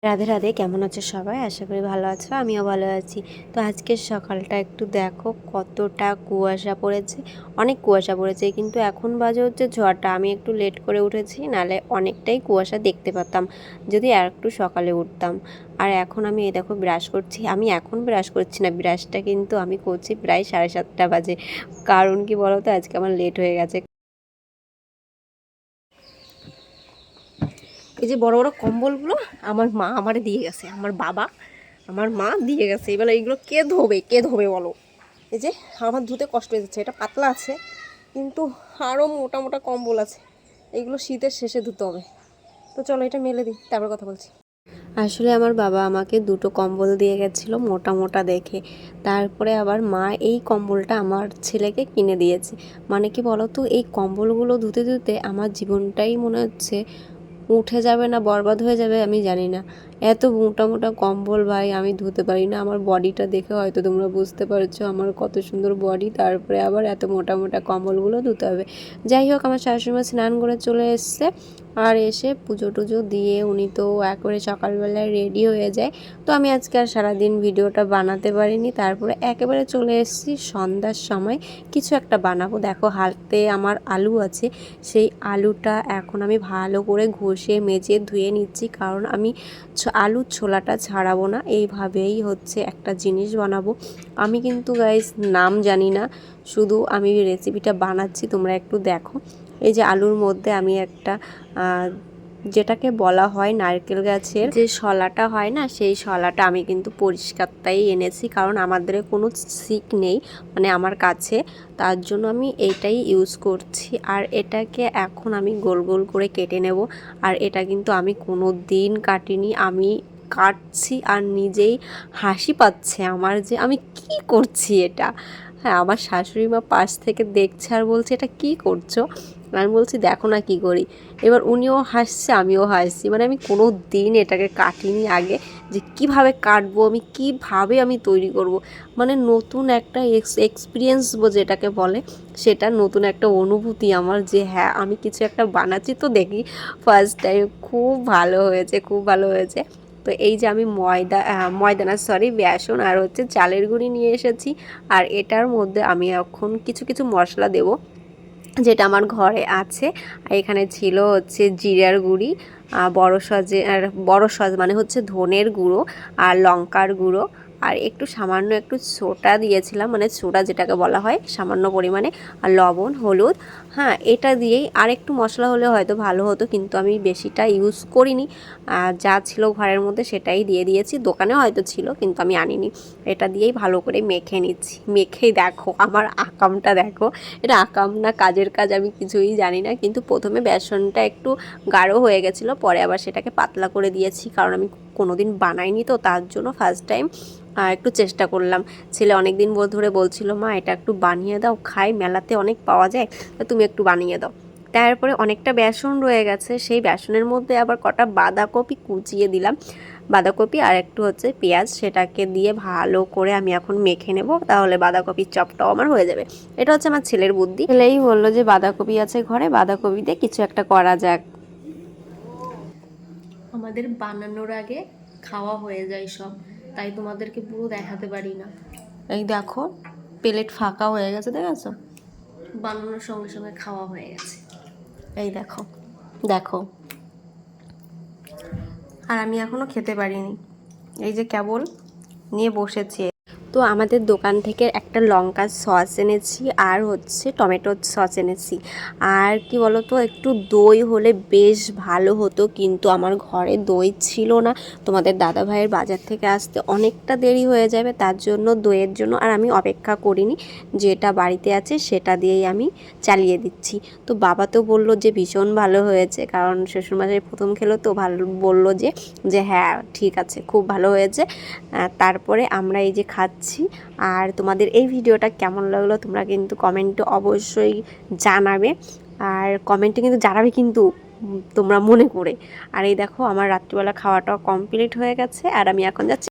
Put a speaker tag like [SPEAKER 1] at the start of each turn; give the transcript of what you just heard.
[SPEAKER 1] রাধে রাধে, কেমন আছো সবাই? আশা করি ভালো আছো, আমিও ভালো আছি। তো আজকের সকালটা একটু দেখো কতটা কুয়াশা পড়েছে। অনেক কুয়াশা পড়েছে, কিন্তু এখন বাজে হচ্ছে 6টা। আমি একটু লেট করে উঠেছি, নাহলে অনেকটাই কুয়াশা দেখতে পাতাম যদি আর একটু সকালে উঠতাম। আর এখন আমি এই দেখো ব্রাশ করছি। আমি এখন ব্রাশ করছি না, ব্রাশটা কিন্তু আমি করছি প্রায় 7:30 বাজে। কারণ কি বলো তো, আজকে আমার লেট হয়ে গেছে। এই যে বড় বড় কম্বলগুলো আমার মা আমারে দিয়ে গেছে, আমার বাবা আমার মা দিয়ে গেছে। এবার এইগুলো কে ধোবে বলো? এই যে আমার ধুতে কষ্ট হয়ে যাচ্ছে, এটা পাতলা আছে কিন্তু আরও মোটা মোটা কম্বল আছে, এইগুলো শীতের শেষে ধুতে হবে। তো চলো এটা মেলে দিই, তারপর কথা বলছি। আসলে আমার বাবা আমাকে দুটো কম্বল দিয়ে গেছিলো মোটা মোটা দেখে। তারপরে আবার মা এই কম্বলটা আমার ছেলেকে কিনে দিয়েছে। মানে কি বলো তো, এই কম্বলগুলো ধুতে ধুতে আমার জীবনটাই মনে হচ্ছে উঠে যাবে না বরবাদ হয়ে যাবে, আমি জানি না। এত মোটা মোটা কম্বল ভাই আমি ধুতে পারি না। আমার বডিটা দেখে হয়তো তোমরা বুঝতে পারছো আমার কত সুন্দর বডি, তারপরে আবার এত মোটা মোটা কম্বলগুলো ধুতে হবে। যাই হোক, আমার শাশুড়িমা স্নান করে চলে এসছে, আর এসে পুজো টুজো দিয়ে উনি তো একবারে সকালবেলায় রেডি হয়ে যায়। তো আমি আজকে আর সারাদিন ভিডিওটা বানাতে পারিনি। তারপরে একেবারে চলে এসেছি সন্ধ্যার সময় কিছু একটা বানাবো। দেখো হাতে আমার আলু আছে, সেই আলুটা এখন আমি ভালো করে ঘষে মেজে ধুয়ে নিচ্ছি, কারণ আমি আলুর ছোলাটা ছাড়াবো না। এইভাবেই হচ্ছে একটা জিনিস বানাবো। আমি কিন্তু গাইস নাম জানি না, শুধু আমি রেসিপিটা বানাচ্ছি, তোমরা একটু দেখো। এই যে আলুর মধ্যে আমি একটা যেটাকে বলা হয় নারকেল গাছের যে শলাটা হয় না, সেই শলাটা আমি কিন্তু পরিষ্কারটাই এনেছি, কারণ আমাদের কোনো সিক নেই মানে আমার কাছে, তার জন্য আমি এইটাই ইউজ করছি। আর এটাকে এখন আমি গোল গোল করে কেটে নেব। আর এটা কিন্তু আমি কোনো দিন কাটিনি, আমি কাটছি আর নিজেই হাসি পাচ্ছে আমার যে আমি কি করছি এটা। হ্যাঁ, আমার শাশুড়ি মা পাশ থেকে দেখছে আর বলছে এটা কি করছো। আমি বলছি দেখো না কি করি। এবার উনিও হাসছে আমিও হাসছি, মানে আমি কোনো দিন এটাকে কাটিনি আগে, যে কিভাবে কাটবো আমি, কিভাবে আমি তৈরি করব। মানে নতুন একটা এক্সপিরিয়েন্স যেটাকে বলে, সেটা নতুন একটা অনুভূতি আমার, যে হ্যাঁ আমি কিছু একটা বানাচ্ছি। তো দেখি ফার্স্ট টাইম খুব ভালো হয়েছে, খুব ভালো হয়েছে। তো এই যে আমি ময়দা না সরি বেসন আর হচ্ছে চালের গুঁড়ি নিয়ে এসেছি। আর এটার মধ্যে আমি এখন কিছু কিছু মশলা দেব যেটা আমার ঘরে আছে। আর এখানে ছিল হচ্ছে জিরার গুঁড়ি, বড় সজ মানে হচ্ছে ধনের গুঁড়ো, আর লঙ্কার গুঁড়ো, আর একটু সামান্য একটু সোডা দিয়েছিলাম, মানে সোডা যেটাকে বলা হয় সামান্য পরিমাণে, আর লবণ হলুদ। হ্যাঁ, এটা দিয়েই আর একটু মশলা হলে হয়তো ভালো হতো, কিন্তু আমি বেশিটা ইউজ করিনি। যা ছিল ঘরের মধ্যে সেটাই দিয়ে দিয়েছি, দোকানে হয়তো ছিল কিন্তু আমি আনিনি। এটা দিয়েই ভালো করে মেখে নিচ্ছি। মেখেই দেখো আমার আকামটা দেখো, এটা আকাম না কাজের কাজ আমি কিছুই জানি না, কিন্তু প্রথমে বেসনটা একটু গাঢ় হয়ে গেছিলো, পরে আবার সেটাকে পাতলা করে দিয়েছি, কারণ আমি কোনোদিন বানাইনি তো, তার জন্য ফার্স্ট টাইম একটু চেষ্টা করলাম। ছেলে অনেক দিন ধরে বলছিল মা এটা একটু বানিয়ে দাও, খাই, মেলাতে অনেক পাওয়া যায়, তা তুমি একটু বানিয়ে দাও। তারপরে অনেকটা বেসন রয়ে গেছে, সেই বেসনের মধ্যে আবার কটা বাঁধাকপি কুচিয়ে দিলাম, বাঁধাকপি আর একটু হচ্ছে পেঁয়াজ, সেটাকে দিয়ে ভালো করে আমি এখন মেখে নেব, তাহলে বাঁধাকপির চপটাও আমার হয়ে যাবে। এটা হচ্ছে আমার ছেলের বুদ্ধি। ছেলেই বললো যে বাঁধাকপি আছে ঘরে, বাঁধাকপি দিয়ে কিছু একটা করা যাক। আমাদের বানানোর আগে খাওয়া হয়ে যায় সব, তাই তোমাদেরকে পুরো দেখাতে পারি না। এই দেখো প্লেট ফাঁকা হয়ে গেছে, দেখেছো? বানানোর সঙ্গে সঙ্গে খাওয়া হয়ে গেছে। এই দেখো দেখো, আর আমি এখনো খেতে পারিনি, এই যে কেবল নিয়ে বসেছি। তো আমাদের দোকান থেকে একটা লঙ্কার সস এনেছি, আর হচ্ছে টমেটোর সস এনেছি। আর কি বলো তো, একটু দই হলে বেশ ভালো হতো, কিন্তু আমার ঘরে দই ছিল না। তোমাদের দাদা ভাইয়ের বাজার থেকে আসতে অনেকটা দেরি হয়ে যাবে, তার জন্য দইয়ের জন্য আর আমি অপেক্ষা করিনি, যেটা বাড়িতে আছে সেটা দিয়েই আমি চালিয়ে দিচ্ছি। তো বাবা তো বললো যে ভীষণ ভালো হয়েছে, কারণ শ্বশুরমশাই প্রথম খেলো তো ভালো বললো যে হ্যাঁ ঠিক আছে, খুব ভালো হয়েছে। তারপরে আমরা এই যে খাচ্ছি। আর তোমাদের এই ভিডিওটা কেমন লাগলো তোমরা কিন্তু কমেন্টে অবশ্যই জানাবে, আর কমেন্টে কিন্তু জানাবে কিন্তু তোমরা মনে করে। আর এই দেখো আমার রাত্রিবেলা খাওয়াটাও কমপ্লিট হয়ে গেছে, আর আমি এখন যাচ্ছি